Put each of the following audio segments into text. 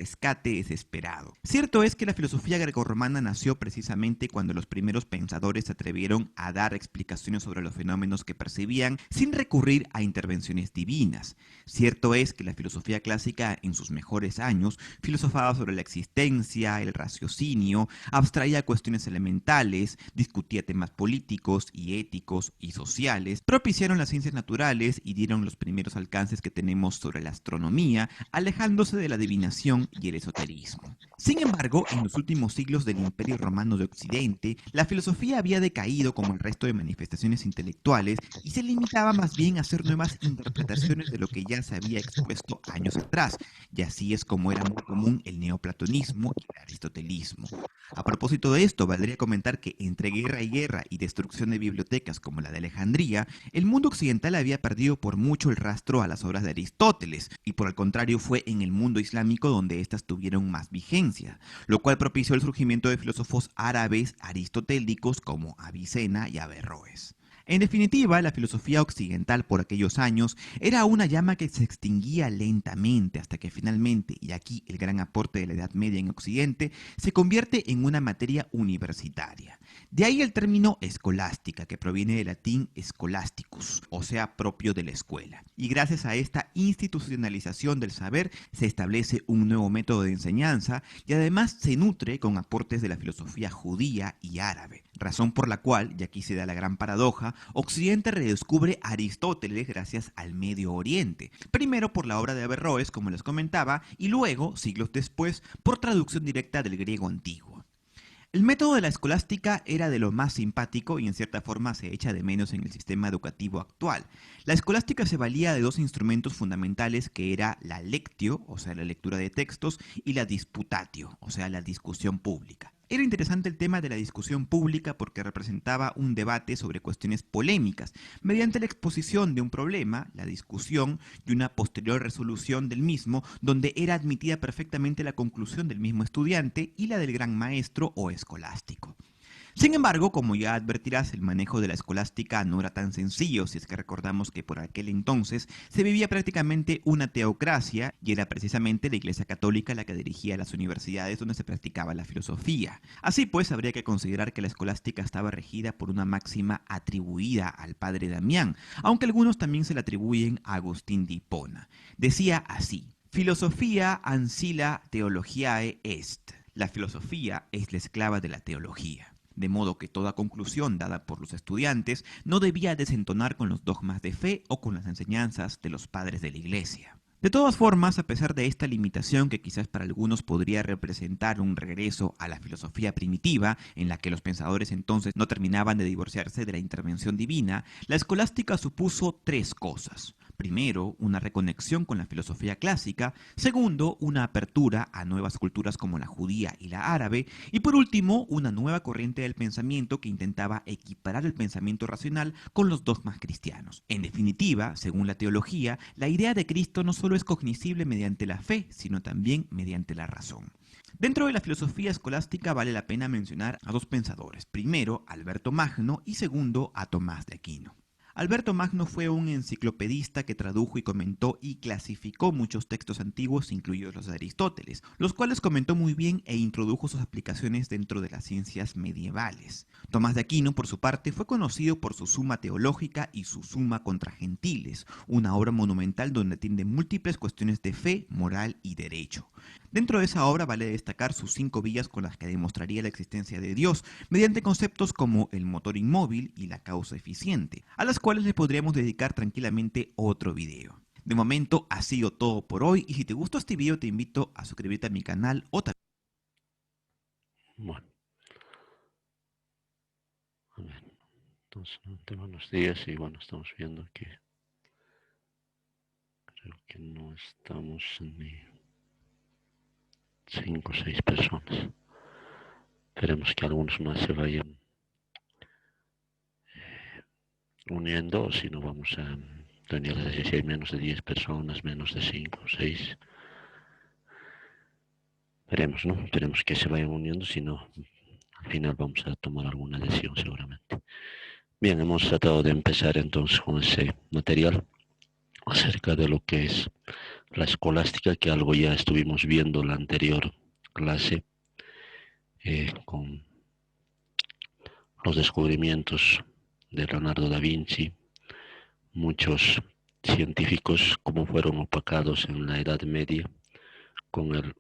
rescate desesperado. Cierto es que la filosofía grecorromana nació precisamente cuando los primeros pensadores se atrevieron a dar explicaciones sobre los fenómenos que percibían sin recurrir a intervenciones divinas. Cierto es que la filosofía clásica en sus mejores años filosofaba sobre la existencia, el raciocinio, abstraía cuestiones elementales, discutía temas políticos y éticos y sociales, propiciaron las ciencias naturales y dieron los primeros alcances que tenemos sobre la astronomía, alejándose de la adivinación y el esoterismo. Sin embargo, en los últimos siglos del Imperio Romano de Occidente, la filosofía había decaído como el resto de manifestaciones intelectuales y se limitaba más bien a hacer nuevas interpretaciones de lo que ya se había expuesto años atrás, y así es como era muy común el neoplatonismo y el aristotelismo. A propósito de esto, valdría comentar que entre guerra y destrucción de bibliotecas como la de Alejandría, el mundo occidental había perdido por mucho el rastro a las obras de Aristóteles, y por el contrario fue en el mundo islámico donde éstas tuvieron más vigencia, lo cual propició el surgimiento de filósofos árabes aristotélicos como Avicena y Averroes. En definitiva, la filosofía occidental por aquellos años era una llama que se extinguía lentamente hasta que finalmente, y aquí el gran aporte de la Edad Media en Occidente, se convierte en una materia universitaria. De ahí el término escolástica, que proviene del latín scholasticus, o sea, propio de la escuela. Y gracias a esta institucionalización del saber se establece un nuevo método de enseñanza y además se nutre con aportes de la filosofía judía y árabe. Razón por la cual, y aquí se da la gran paradoja, Occidente redescubre a Aristóteles gracias al Medio Oriente. Primero por la obra de Averroes, como les comentaba, y luego, siglos después, por traducción directa del griego antiguo. El método de la escolástica era de lo más simpático y en cierta forma se echa de menos en el sistema educativo actual. La escolástica se valía de dos instrumentos fundamentales que era la lectio, o sea, la lectura de textos, y la disputatio, o sea, la discusión pública. Era interesante el tema de la discusión pública porque representaba un debate sobre cuestiones polémicas, mediante la exposición de un problema, la discusión y una posterior resolución del mismo, donde era admitida perfectamente la conclusión del mismo estudiante y la del gran maestro o escolástico. Sin embargo, como ya advertirás, el manejo de la escolástica no era tan sencillo si es que recordamos que por aquel entonces se vivía prácticamente una teocracia y era precisamente la Iglesia Católica la que dirigía las universidades donde se practicaba la filosofía. Así pues, habría que considerar que la escolástica estaba regida por una máxima atribuida al padre Damián, aunque algunos también se la atribuyen a Agustín de Hipona. Decía así: Filosofía ancilla theologiae est. La filosofía es la esclava de la teología. De modo que toda conclusión dada por los estudiantes no debía desentonar con los dogmas de fe o con las enseñanzas de los padres de la Iglesia. De todas formas, a pesar de esta limitación que quizás para algunos podría representar un regreso a la filosofía primitiva, en la que los pensadores entonces no terminaban de divorciarse de la intervención divina, la escolástica supuso tres cosas. Primero, una reconexión con la filosofía clásica. Segundo, una apertura a nuevas culturas como la judía y la árabe. Y por último, una nueva corriente del pensamiento que intentaba equiparar el pensamiento racional con los dogmas cristianos. En definitiva, según la teología, la idea de Cristo no solo es cognoscible mediante la fe, sino también mediante la razón. Dentro de la filosofía escolástica vale la pena mencionar a dos pensadores. Primero, Alberto Magno y segundo, a Tomás de Aquino. Alberto Magno fue un enciclopedista que tradujo y comentó y clasificó muchos textos antiguos, incluidos los de Aristóteles, los cuales comentó muy bien e introdujo sus aplicaciones dentro de las ciencias medievales. Tomás de Aquino, por su parte, fue conocido por su Suma Teológica y su Suma contra Gentiles, una obra monumental donde atiende múltiples cuestiones de fe, moral y derecho. Dentro de esa obra vale destacar sus 5 vías con las que demostraría la existencia de Dios, mediante conceptos como el motor inmóvil y la causa eficiente, a las cuales le podríamos dedicar tranquilamente otro video. De momento ha sido todo por hoy y si te gustó este video te invito a suscribirte a mi canal o también. Bueno, a ver, entonces buenos días y bueno, estamos viendo que creo que no estamos ni 5 o 6 personas. Esperemos que algunos más se vayan uniendo, o si no vamos a tener, si hay menos de 10 personas, menos de 5 o 6. Veremos, ¿no? Esperemos que se vayan uniendo, si no, al final vamos a tomar alguna decisión seguramente. Bien, hemos tratado de empezar entonces con ese material acerca de lo que es la escolástica, que algo ya estuvimos viendo en la anterior clase, con los descubrimientos de Leonardo da Vinci, muchos científicos como fueron opacados en la Edad Media con el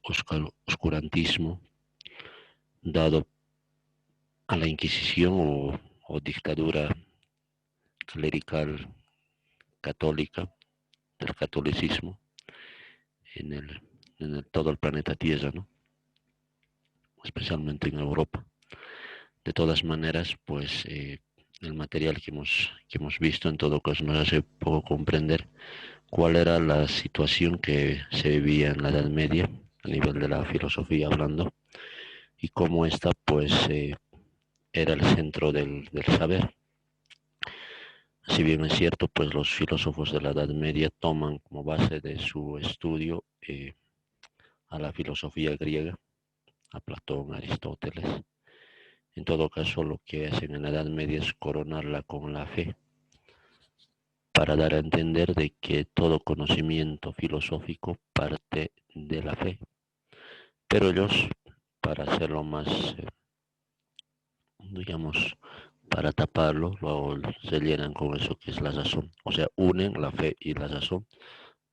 oscurantismo dado a la Inquisición o dictadura clerical católica del catolicismo en todo el planeta Tierra, ¿no? Especialmente en Europa. De todas maneras, pues el material que hemos visto en todo caso nos hace poco comprender cuál era la situación que se vivía en la Edad Media a nivel de la filosofía hablando y cómo esta pues era el centro del saber. Si bien es cierto, pues los filósofos de la Edad Media toman como base de su estudio a la filosofía griega, a Platón, a Aristóteles. En todo caso, lo que hacen en la Edad Media es coronarla con la fe, para dar a entender de que todo conocimiento filosófico parte de la fe. Pero ellos, para hacerlo más, digamos, para taparlo, luego se llenan con eso que es la razón. O sea, unen la fe y la razón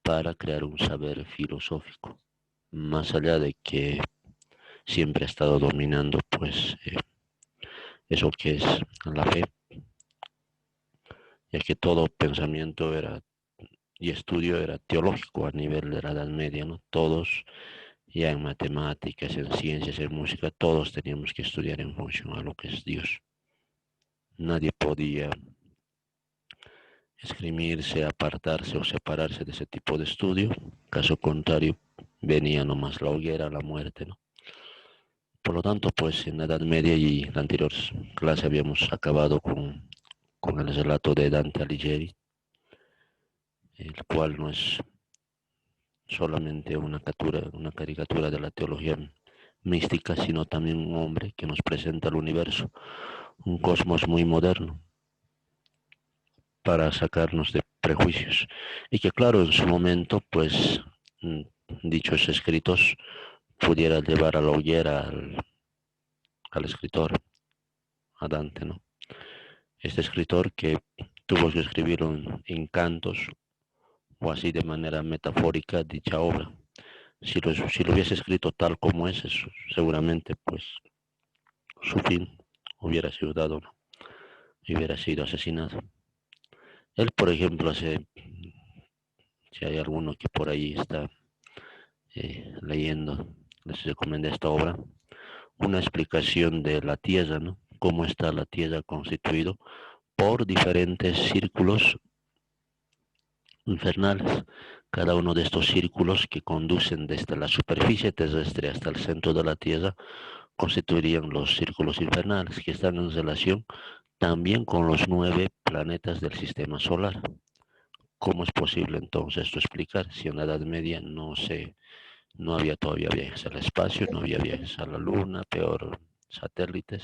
para crear un saber filosófico. Más allá de que siempre ha estado dominando, pues, eso que es la fe, ya que todo pensamiento era y estudio era teológico a nivel de la Edad Media, ¿no? Todos, ya en matemáticas, en ciencias, en música, todos teníamos que estudiar en función a lo que es Dios. Nadie podía escribirse, apartarse o separarse de ese tipo de estudio. Caso contrario, venía nomás la hoguera, la muerte, ¿no? Por lo tanto, pues en la Edad Media y la anterior clase habíamos acabado con el relato de Dante Alighieri, el cual no es solamente una caricatura de la teología mística, sino también un hombre que nos presenta el universo, un cosmos muy moderno, para sacarnos de prejuicios. Y que claro, en su momento, pues, dichos escritos pudiera llevar a la hoguera al escritor, a Dante, ¿no? Este escritor que tuvo que escribir en cantos o así de manera metafórica dicha obra. Si lo hubiese escrito tal como es, eso, seguramente pues su fin hubiera sido dado, ¿no? Y hubiera sido asesinado. Él, por ejemplo, si hay alguno que por ahí está leyendo, les recomiendo esta obra, una explicación de la Tierra, ¿no? Cómo está la Tierra constituido por diferentes círculos infernales. Cada uno de estos círculos que conducen desde la superficie terrestre hasta el centro de la Tierra constituirían los círculos infernales, que están en relación también con los 9 planetas del sistema solar. ¿Cómo es posible entonces esto explicar si en la Edad Media no había todavía viajes al espacio, no había viajes a la Luna, peor satélites,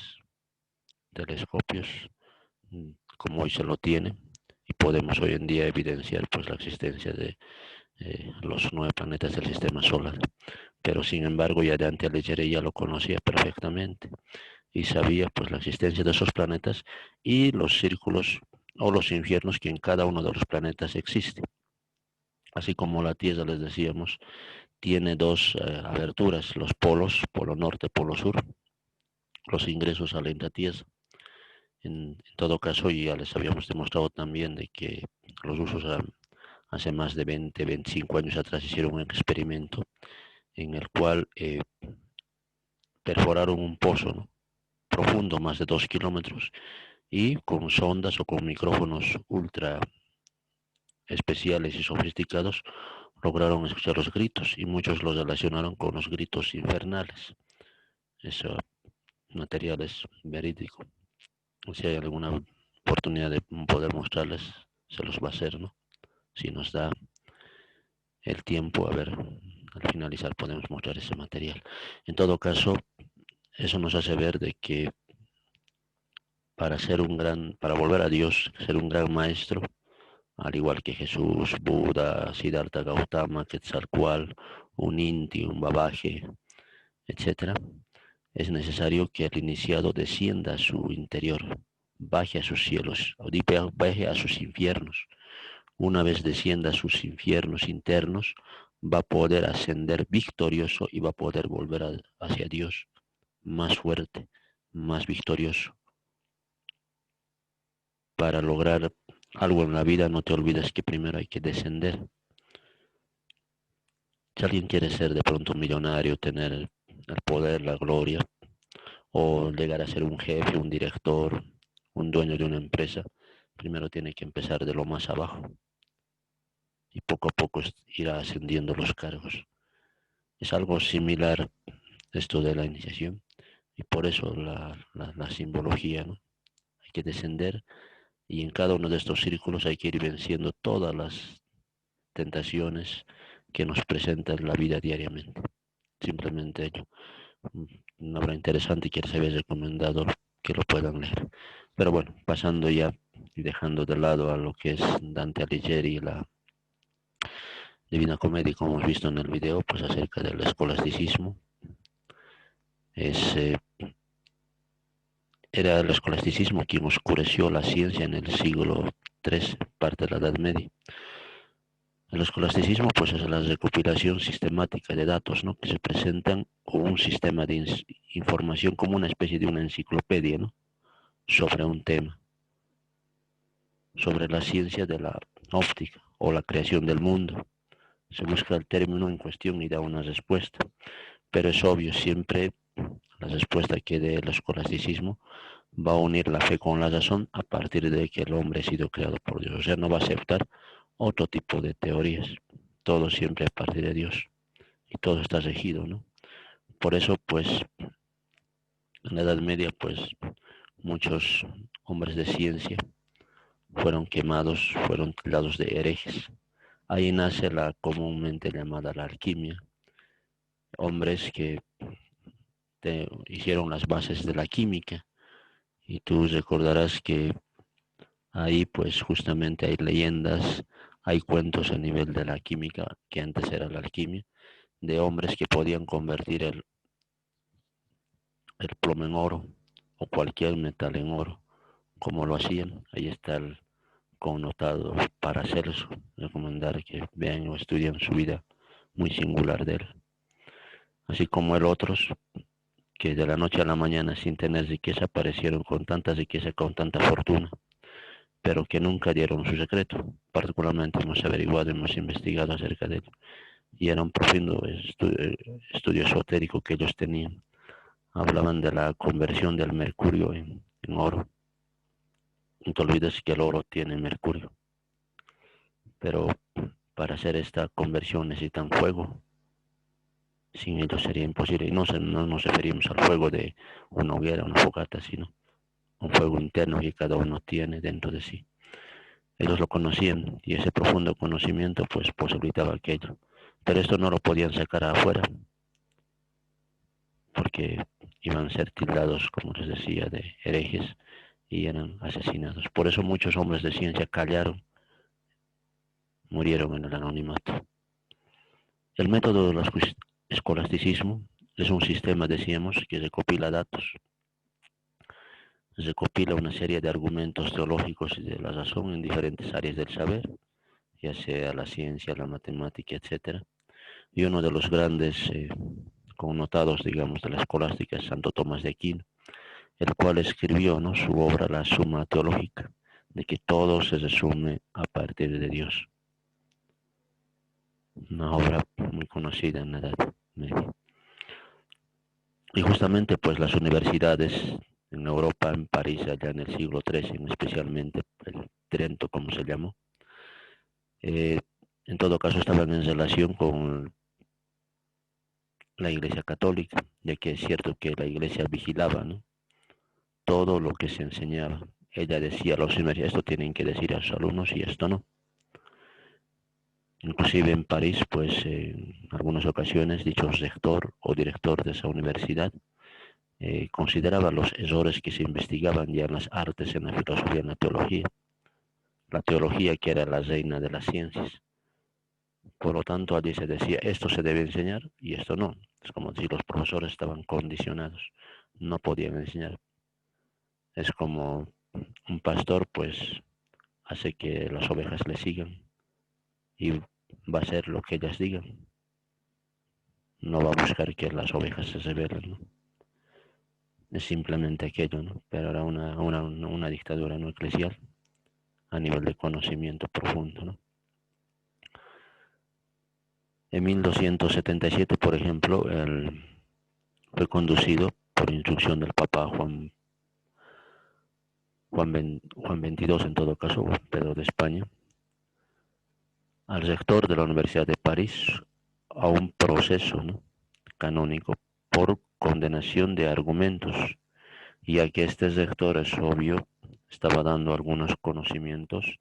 telescopios, como hoy se lo tiene, y podemos hoy en día evidenciar pues la existencia de los 9 planetas del sistema solar? Pero sin embargo ya Dante Alighieri ya lo conocía perfectamente y sabía pues la existencia de esos planetas y los círculos o los infiernos que en cada uno de los planetas existe. Así como la Tierra, les decíamos, tiene dos aberturas, los polos, polo norte, polo sur, los ingresos a la intratierra. En todo caso, ya les habíamos demostrado también de que los usos hace más de 20, 25 años atrás hicieron un experimento en el cual perforaron un pozo, ¿no?, profundo, más de 2 kilómetros, y con sondas o con micrófonos ultra especiales y sofisticados lograron escuchar los gritos y muchos los relacionaron con los gritos infernales. Ese material es verídico. Si hay alguna oportunidad de poder mostrarles, se los va a hacer, ¿no? Si nos da el tiempo, a ver, al finalizar podemos mostrar ese material. En todo caso, eso nos hace ver de que para volver a Dios, ser un gran maestro, al igual que Jesús, Buda, Siddhartha Gautama, Quetzalcóatl, un Inti, un Babaje, etc., es necesario que el iniciado descienda a su interior, baje a sus cielos, baje a sus infiernos. Una vez descienda a sus infiernos internos, va a poder ascender victorioso y va a poder volver hacia Dios más fuerte, más victorioso. Para lograr algo en la vida, no te olvides que primero hay que descender. Si alguien quiere ser de pronto millonario, tener el poder, la gloria, o llegar a ser un jefe, un director, un dueño de una empresa, primero tiene que empezar de lo más abajo y poco a poco irá ascendiendo los cargos. Es algo similar esto de la iniciación y por eso la simbología, ¿no? Hay que descender y en cada uno de estos círculos hay que ir venciendo todas las tentaciones que nos presenta la vida diariamente. Simplemente ello. Una obra interesante que les había recomendado que lo puedan leer. Pero bueno, pasando ya y dejando de lado a lo que es Dante Alighieri y la Divina Comedia, como hemos visto en el video, pues acerca del escolasticismo. Era el escolasticismo quien oscureció la ciencia en el siglo XIII, parte de la Edad Media. El escolasticismo pues es la recopilación sistemática de datos, ¿no?, que se presentan como un sistema de información, como una especie de una enciclopedia, ¿no?, sobre un tema, sobre la ciencia de la óptica o la creación del mundo. Se busca el término en cuestión y da una respuesta, pero es obvio, siempre la respuesta que dé el escolasticismo va a unir la fe con la razón a partir de que el hombre ha sido creado por Dios. O sea, no va a aceptar otro tipo de teorías. Todo siempre a partir de Dios. Y todo está regido, ¿no? Por eso, pues, en la Edad Media, pues, muchos hombres de ciencia fueron quemados, fueron tildados de herejes. Ahí nace la comúnmente llamada la alquimia. Hombres que hicieron las bases de la química. Y tú recordarás que ahí pues justamente hay leyendas, hay cuentos a nivel de la química, que antes era la alquimia, de hombres que podían convertir el plomo en oro o cualquier metal en oro. ¿Cómo lo hacían? Ahí está el connotado Paracelso, recomendar que vean o estudien su vida muy singular de él. Así como el otros que de la noche a la mañana sin tener riqueza aparecieron con tanta riqueza, con tanta fortuna, pero que nunca dieron su secreto. Particularmente hemos averiguado, hemos investigado acerca de ello. Y era un profundo estudio esotérico que ellos tenían. Hablaban de la conversión del mercurio en oro. No te olvides que el oro tiene mercurio. Pero para hacer esta conversión necesitan fuego. Sin ello sería imposible. Y no nos referimos al fuego de una hoguera, una fogata, sino un fuego interno que cada uno tiene dentro de sí. Ellos lo conocían y ese profundo conocimiento pues posibilitaba aquello. Pero esto no lo podían sacar afuera porque iban a ser tildados, como les decía, de herejes y eran asesinados. Por eso muchos hombres de ciencia callaron, murieron en el anonimato. El método del escolasticismo es un sistema, decíamos, que recopila datos, recopila una serie de argumentos teológicos y de la razón en diferentes áreas del saber, ya sea la ciencia, la matemática, etc. Y uno de los grandes connotados, digamos, de la escolástica es Santo Tomás de Aquino, el cual escribió, ¿no?, su obra La Suma Teológica, de que todo se resume a partir de Dios. Una obra muy conocida en la Edad Media. Y justamente pues las universidades en Europa, en París, allá en el siglo XIII, especialmente el Trento, como se llamó, en todo caso estaban en relación con la Iglesia Católica, ya que es cierto que la Iglesia vigilaba, ¿no?, todo lo que se enseñaba. Ella decía a los universitarios, esto tienen que decir a sus alumnos y esto no. Inclusive en París, pues en algunas ocasiones, dicho rector o director de esa universidad consideraba los errores que se investigaban ya en las artes, en la filosofía, en la teología, la teología, que era la reina de las ciencias. Por lo tanto, allí se decía, esto se debe enseñar y esto no. Es como si los profesores estaban condicionados, no podían enseñar. Es como un pastor, pues, hace que las ovejas le sigan y va a hacer lo que ellas digan. No va a buscar que las ovejas se rebelen, ¿no? Es simplemente aquello, ¿no? Pero era una dictadura no eclesial a nivel de conocimiento profundo, ¿no? En 1277, por ejemplo, fue conducido por instrucción del Papa Juan XXII, en todo caso, Pedro de España, al rector de la Universidad de París a un proceso, ¿no?, canónico por condenación de argumentos, ya que este rector, es obvio, estaba dando algunos conocimientos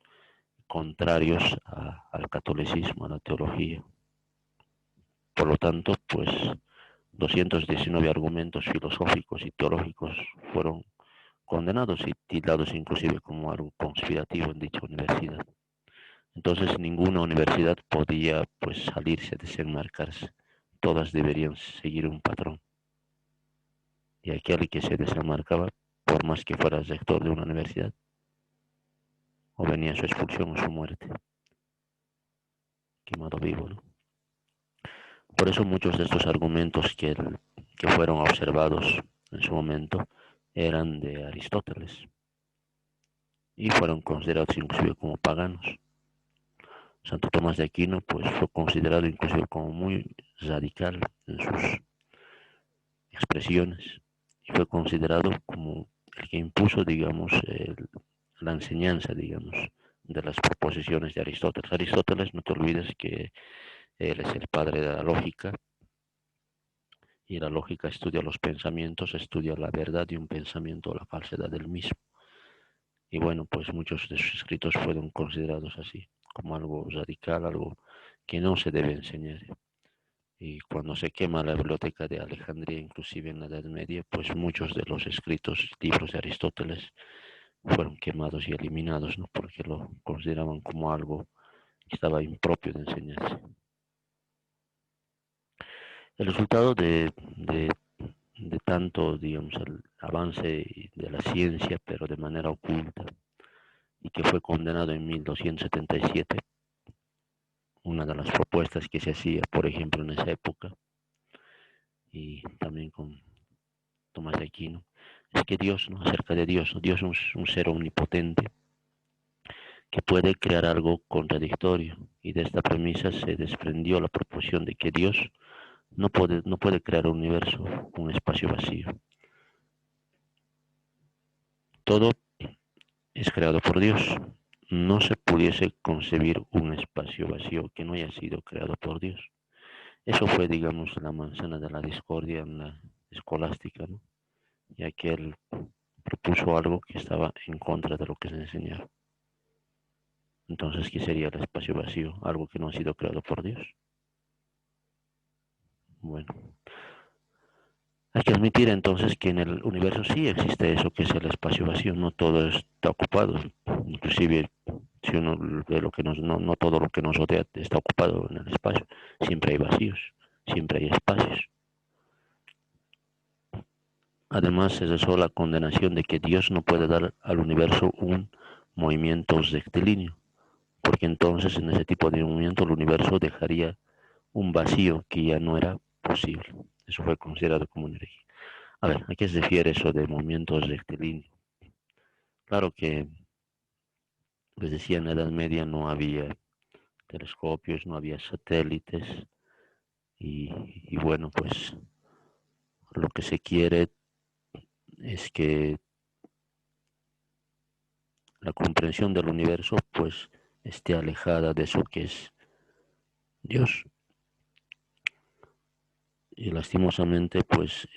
contrarios al catolicismo, a la teología. Por lo tanto, pues 219 argumentos filosóficos y teológicos fueron condenados y tildados inclusive como algo conspirativo en dicha universidad. Entonces ninguna universidad podía, pues, salirse, desenmarcarse. Todas deberían seguir un patrón. Y aquel que se desenmarcaba, por más que fuera rector de una universidad, o venía su expulsión o su muerte, quemado vivo, ¿no? Por eso muchos de estos argumentos que fueron observados en su momento eran de Aristóteles y fueron considerados inclusive como paganos. Santo Tomás de Aquino, pues, fue considerado inclusive como muy radical en sus expresiones y fue considerado como el que impuso, digamos, la enseñanza, digamos, de las proposiciones de Aristóteles. Aristóteles, no te olvides que él es el padre de la lógica, y la lógica estudia los pensamientos, estudia la verdad de un pensamiento o la falsedad del mismo. Y bueno, pues muchos de sus escritos fueron considerados así, como algo radical, algo que no se debe enseñar. Y cuando se quema la biblioteca de Alejandría, inclusive en la Edad Media, pues muchos de los escritos, libros de Aristóteles, fueron quemados y eliminados, ¿no?, porque lo consideraban como algo que estaba impropio de enseñarse. El resultado de tanto, digamos, el avance de la ciencia, pero de manera oculta, y que fue condenado en 1277, una de las propuestas que se hacía, por ejemplo, en esa época, y también con Tomás de Aquino, es que Dios, ¿no?, acerca de Dios, ¿no?, Dios es un ser omnipotente que puede crear algo contradictorio, y de esta premisa se desprendió la proposición de que Dios no puede crear un universo, un espacio vacío. Todo es creado por Dios. No se pudiese concebir un espacio vacío que no haya sido creado por Dios. Eso fue, digamos, la manzana de la discordia en la escolástica, ¿no?, ya que él propuso algo que estaba en contra de lo que se enseñaba. Entonces, ¿qué sería el espacio vacío? Algo que no ha sido creado por Dios. Bueno, hay que admitir entonces que en el universo sí existe eso que es el espacio vacío, no todo está ocupado. Inclusive, si uno ve lo que no todo lo que nos rodea está ocupado en el espacio. Siempre hay vacíos, siempre hay espacios. Además, es eso la condenación de que Dios no puede dar al universo un movimiento rectilíneo, porque entonces en ese tipo de movimiento el universo dejaría un vacío que ya no era posible. Eso fue considerado como una herejía. A ver, ¿a qué se refiere eso de movimientos rectilíneos? Claro que, les decía, en la Edad Media no había telescopios, no había satélites, y bueno, pues lo que se quiere es que la comprensión del universo, pues, esté alejada de eso que es Dios. Y lastimosamente, pues,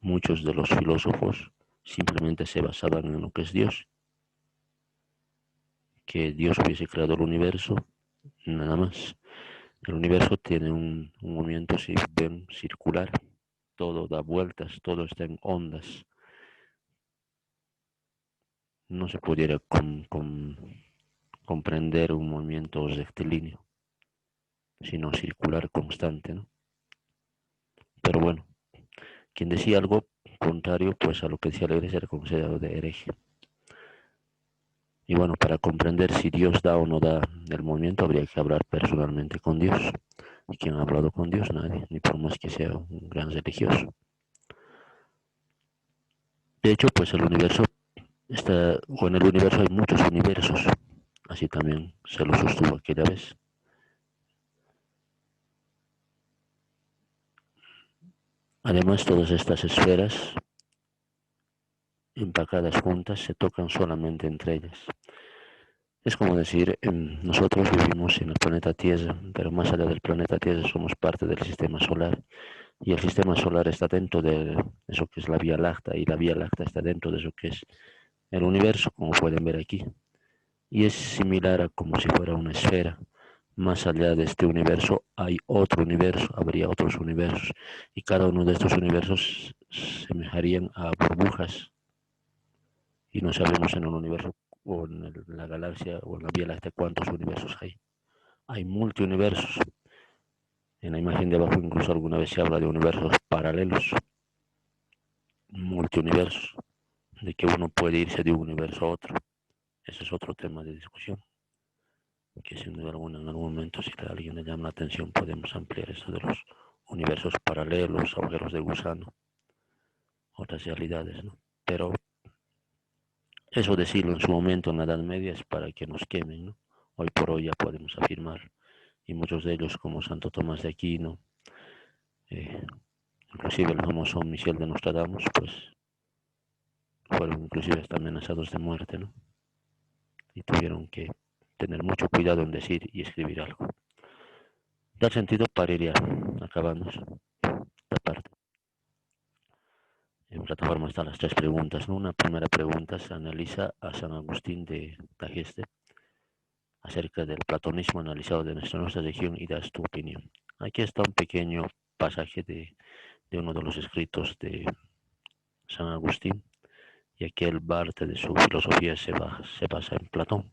muchos de los filósofos simplemente se basaban en lo que es Dios, que Dios hubiese creado el universo, nada más. El universo tiene un movimiento, si ven, circular, todo da vueltas, todo está en ondas. No se pudiera comprender un movimiento rectilíneo, sino circular constante, ¿no? Pero bueno, quien decía algo contrario pues a lo que decía la Iglesia era considerado de hereje. Y bueno, para comprender si Dios da o no da el movimiento habría que hablar personalmente con Dios. ¿Y quién ha hablado con Dios? Nadie, ni por más que sea un gran religioso. De hecho, pues el universo está, o en el universo hay muchos universos, así también se lo sostuvo aquella vez. Además, todas estas esferas empacadas juntas se tocan solamente entre ellas. Es como decir, nosotros vivimos en el planeta Tierra, pero más allá del planeta Tierra somos parte del sistema solar. Y el sistema solar está dentro de eso que es la Vía Láctea, y la Vía Láctea está dentro de eso que es el universo, como pueden ver aquí. Y es similar a como si fuera una esfera. Más allá de este universo hay otro universo, habría otros universos, y cada uno de estos universos semejarían a burbujas. Y no sabemos en un universo o en la galaxia o en la Vía Láctea cuántos universos hay. Hay multiuniversos. En la imagen de abajo incluso alguna vez se habla de universos paralelos, multiuniversos, de que uno puede irse de un universo a otro. Ese es otro tema de discusión, que sin duda alguna en algún momento si a alguien le llama la atención podemos ampliar eso de los universos paralelos, agujeros de gusano, otras realidades, ¿no? Pero eso decirlo en su momento en la Edad Media es para que nos quemen, ¿no? Hoy por hoy ya podemos afirmar, y muchos de ellos como Santo Tomás de Aquino, inclusive el famoso Michel de Nostradamus, pues fueron inclusive hasta amenazados de muerte, ¿no? Y tuvieron que tener mucho cuidado en decir y escribir algo. Da sentido para ir ya acabando esta parte. En plataforma están las tres preguntas, ¿no? Una primera pregunta se analiza a San Agustín de Tagaste acerca del platonismo analizado de nuestra región y das tu opinión. Aquí está un pequeño pasaje de uno de los escritos de San Agustín, y aquí el parte de su filosofía se basa en Platón.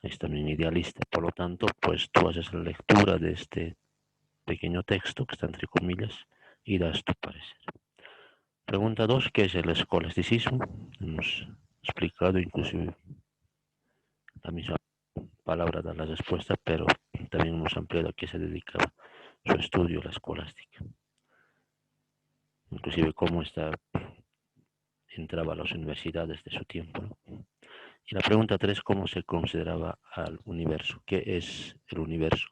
Es también idealista, por lo tanto, pues tú haces la lectura de este pequeño texto que está entre comillas y das tu parecer. Pregunta 2, ¿qué es el escolasticismo? Hemos explicado inclusive la misma palabra da la respuesta, pero también hemos ampliado a qué se dedicaba su estudio, la escolástica. Inclusive cómo entraba a las universidades de su tiempo, ¿no? Y la pregunta 3, ¿cómo se consideraba al universo? ¿Qué es el universo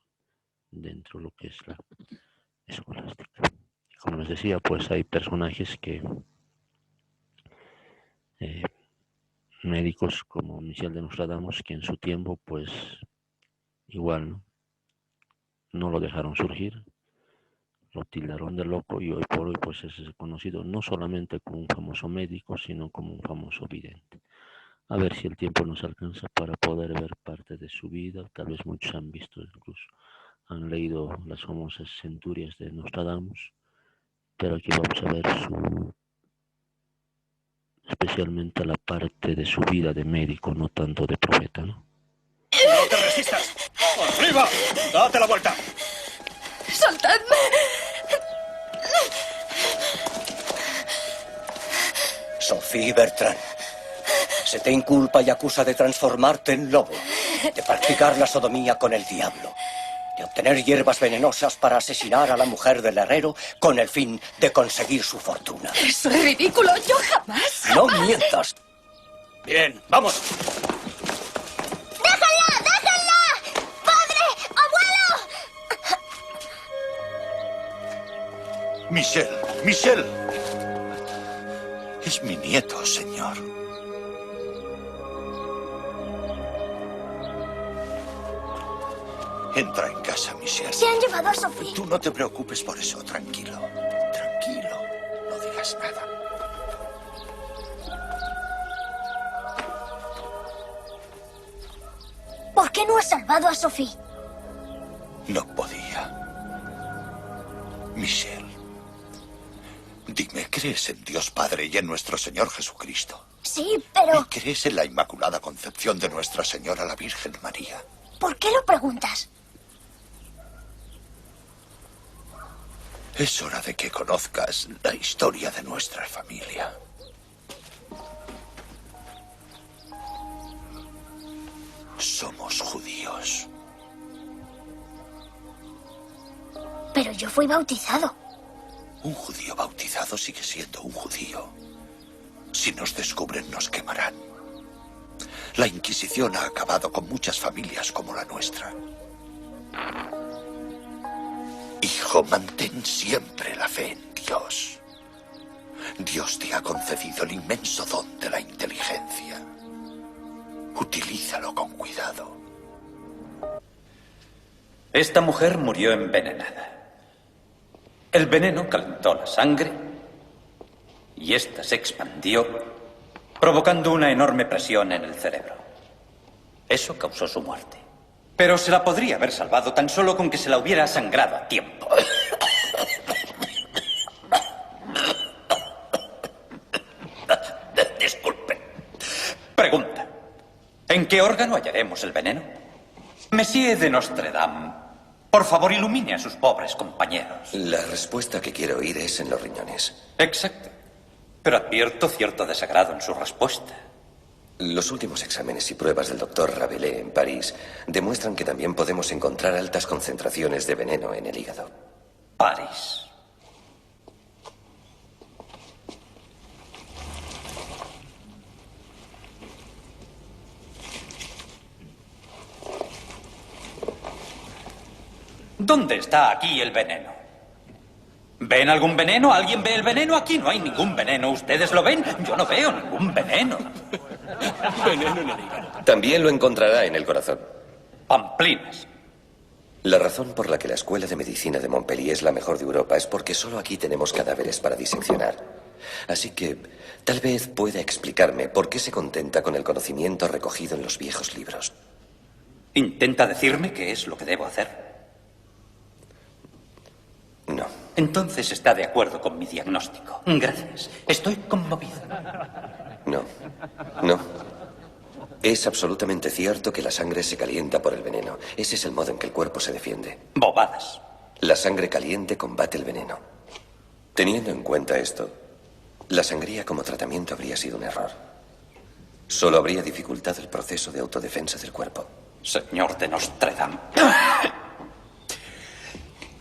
dentro de lo que es la escolástica? Y como les decía, pues hay personajes que médicos como Michel de Nostradamus, que en su tiempo pues igual no lo dejaron surgir, lo tildaron de loco, y hoy por hoy pues es conocido no solamente como un famoso médico, sino como un famoso vidente. A ver si el tiempo nos alcanza para poder ver parte de su vida. Tal vez muchos han visto, incluso han leído las famosas centurias de Nostradamus, pero aquí vamos a ver especialmente la parte de su vida de médico, no tanto de profeta, ¿no? ¡No te resistas! ¡Arriba! ¡Date la vuelta! ¡Soltadme! Sophie Bertrand, se te inculpa y acusa de transformarte en lobo, de practicar la sodomía con el diablo, de obtener hierbas venenosas para asesinar a la mujer del herrero con el fin de conseguir su fortuna. ¡Eso es ridículo! ¡Yo jamás! ¡No mientas! Bien, vamos. ¡Déjenla! ¡Déjenla! ¡Padre! ¡Abuelo! Michel. Es mi nieto, señor. Entra en casa, Michel. Se han llevado a Sophie. Tú no te preocupes por eso, tranquilo. Tranquilo, no digas nada. ¿Por qué no has salvado a Sophie? No podía. Michel, Dime, ¿crees en Dios Padre y en nuestro Señor Jesucristo? Sí, pero... ¿Y crees en la Inmaculada Concepción de Nuestra Señora la Virgen María? ¿Por qué lo preguntas? Es hora de que conozcas la historia de nuestra familia. Somos judíos. Pero yo fui bautizado. Un judío bautizado sigue siendo un judío. Si nos descubren, nos quemarán. La Inquisición ha acabado con muchas familias como la nuestra. Hijo, mantén siempre la fe en Dios. Dios te ha concedido el inmenso don de la inteligencia. Utilízalo con cuidado. Esta mujer murió envenenada. El veneno calentó la sangre y ésta se expandió, provocando una enorme presión en el cerebro. Eso causó su muerte. Pero se la podría haber salvado tan solo con que se la hubiera sangrado a tiempo. Disculpe. Pregunta. ¿En qué órgano hallaremos el veneno? Monsieur de Notre Dame, por favor, ilumine a sus pobres compañeros. La respuesta que quiero oír es en los riñones. Exacto. Pero advierto cierto desagrado en su respuesta. Los últimos exámenes y pruebas del doctor Rabelais en París demuestran que también podemos encontrar altas concentraciones de veneno en el hígado. París. ¿Dónde está aquí el veneno? ¿Ven algún veneno? ¿Alguien ve el veneno? Aquí no hay ningún veneno. ¿Ustedes lo ven? Yo no veo ningún veneno. Veneno en el hígado. También lo encontrará en el corazón. Pamplinas. La razón por la que la Escuela de Medicina de Montpellier es la mejor de Europa es porque solo aquí tenemos cadáveres para diseccionar. Así que tal vez pueda explicarme por qué se contenta con el conocimiento recogido en los viejos libros. ¿Intenta decirme qué es lo que debo hacer? No. Entonces está de acuerdo con mi diagnóstico. Gracias. Estoy conmovido. No. No. Es absolutamente cierto que la sangre se calienta por el veneno. Ese es el modo en que el cuerpo se defiende. Bobadas. La sangre caliente combate el veneno. Teniendo en cuenta esto, la sangría como tratamiento habría sido un error. Solo habría dificultado el proceso de autodefensa del cuerpo. Señor de Notre Dame.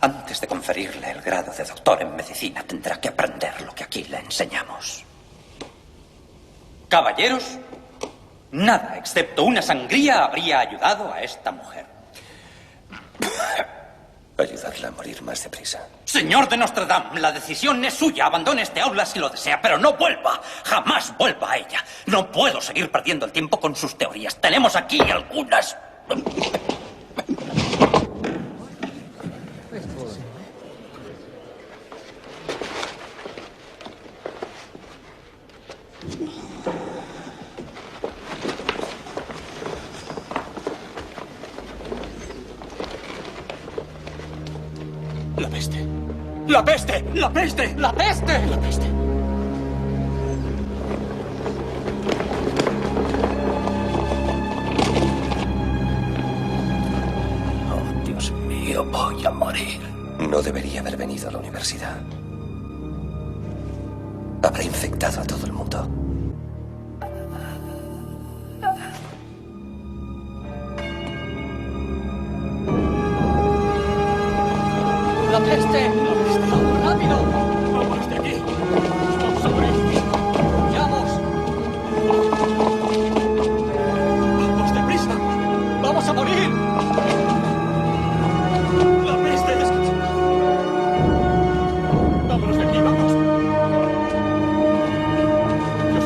Antes de conferirle el grado de doctor en medicina, tendrá que aprender lo que aquí le enseñamos. Caballeros, nada excepto una sangría habría ayudado a esta mujer. Ayudarla a morir más deprisa. Señor de Notre Dame, la decisión es suya. Abandone este aula si lo desea, pero no vuelva. Jamás vuelva a ella. No puedo seguir perdiendo el tiempo con sus teorías. Tenemos aquí algunas... La peste. ¡La peste! ¡La peste! ¡La peste! ¡La peste! Oh, Dios mío, voy a morir. No debería haber venido a la universidad. Habrá infectado a todo el mundo. ¡La peste! ¡Vamos, rápido! ¡Vamos de aquí! ¡Vamos a morir! ¡Vamos! ¡Vamos deprisa! ¡Vamos a morir! ¡La peste! ¡Vámonos de aquí! ¡Vamos! Dios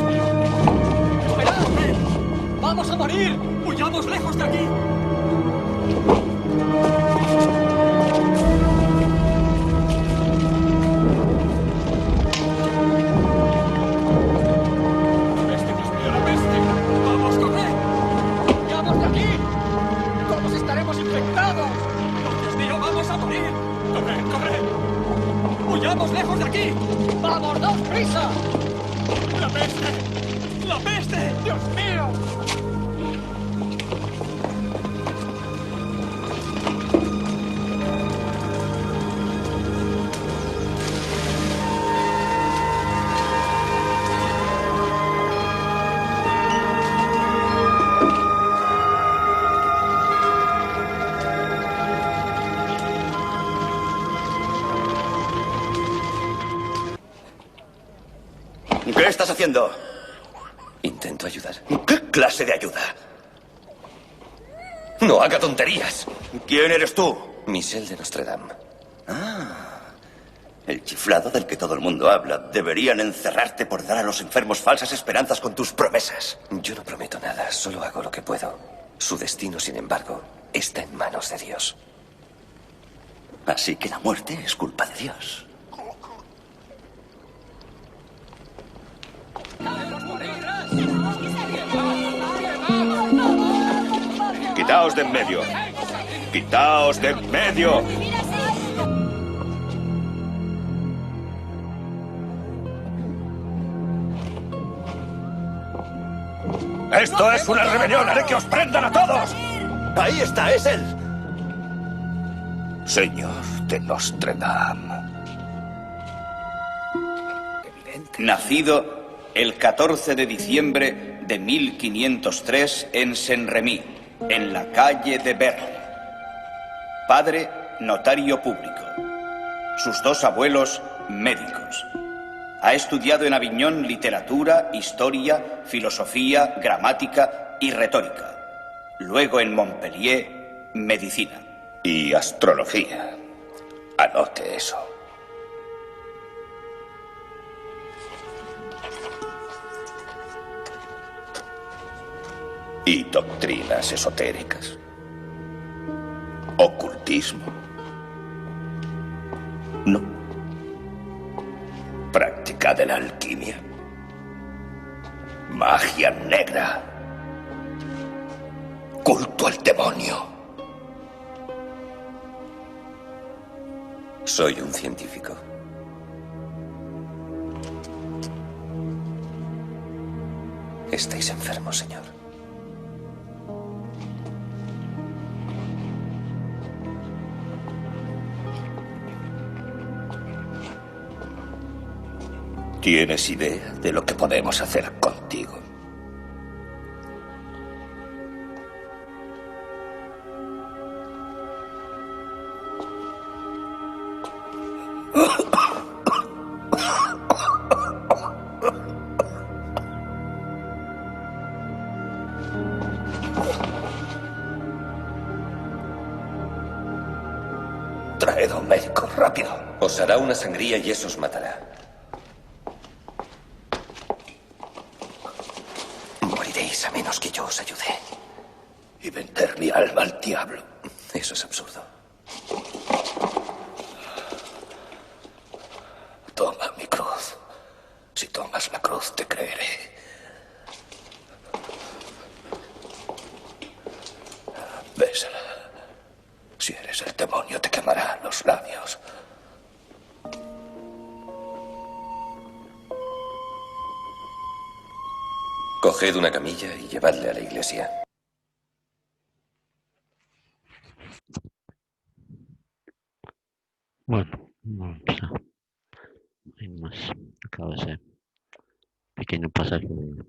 ¡Vamos, daos prisa! ¡La peste! ¡La peste! ¡Dios mío! ¿Qué estás haciendo? Intento ayudar. ¿Qué clase de ayuda? No haga tonterías. ¿Quién eres tú? Michel de Notre Dame. El chiflado del que todo el mundo habla. Deberían encerrarte por dar a los enfermos falsas esperanzas con tus promesas. Yo no prometo nada, solo hago lo que puedo. Su destino, sin embargo, está en manos de Dios. Así que la muerte es culpa de Dios. ¡Quitaos de en medio! ¡Quitaos de en medio! ¡Esto es una rebelión! ¡Haré que os prendan a todos! ¡Ahí está! ¡Es él! Señor de Notre Dame. Nacido el 14 de diciembre de 1503 en Saint-Rémy, en la calle de Berry. Padre, notario público. Sus dos abuelos, médicos. Ha estudiado en Aviñón literatura, historia, filosofía, gramática y retórica. Luego en Montpellier, medicina. Y astrología. Anote eso. Y doctrinas esotéricas. Ocultismo. No. Práctica de la alquimia. Magia negra. Culto al demonio. Soy un científico. Estáis enfermos, señor. ¿Tienes idea de lo que podemos hacer contigo? Traed a un médico, rápido. Os hará una sangría y eso os matará. Moriréis a menos que yo os ayude. Y vender mi alma al diablo. Eso es absurdo. Toma mi cruz. Si tomas la cruz, te creeré. Bésala. Si eres el demonio, te quemará los labios. Coged una camilla y llevadle a la iglesia. Bueno, vamos a hay más. Acaba ese pequeño pasaje de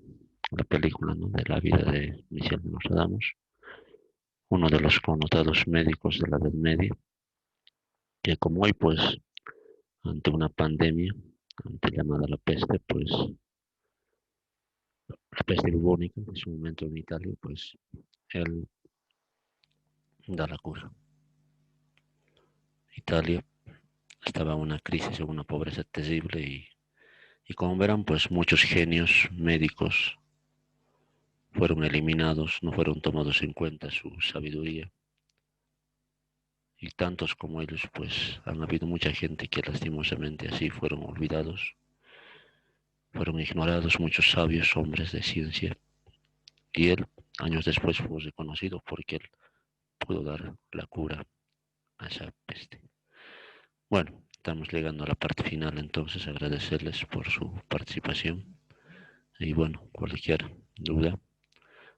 la película, ¿no? De la vida de Michel de Nostradamus, uno de los connotados médicos de la Edad Media, que como hoy, pues, ante una pandemia, ante llamada la peste, pues, la peste bubónica, en su momento en Italia, pues, él da la cura. Italia estaba en una crisis, en una pobreza terrible y como verán, pues muchos genios médicos fueron eliminados, no fueron tomados en cuenta su sabiduría. Y tantos como ellos, pues han habido mucha gente que lastimosamente así fueron olvidados, fueron ignorados muchos sabios hombres de ciencia. Y él, años después, fue reconocido porque él pudo dar la cura a esa peste. Bueno, estamos llegando a la parte final, entonces agradecerles por su participación. Y bueno, cualquier duda,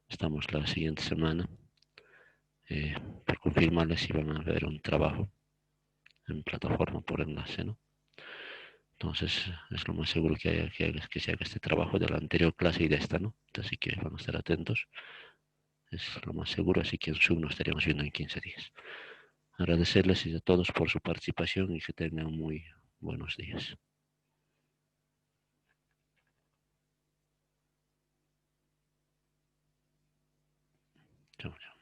estamos la siguiente semana para confirmarles si van a ver un trabajo en plataforma por enlace, ¿no? Entonces es lo más seguro que se haga este trabajo de la anterior clase y de esta, ¿no? Así que van a estar atentos. Es lo más seguro, así que en Zoom nos estaríamos viendo en 15 días. Agradecerles a todos por su participación y que tengan muy buenos días. Chao, chao.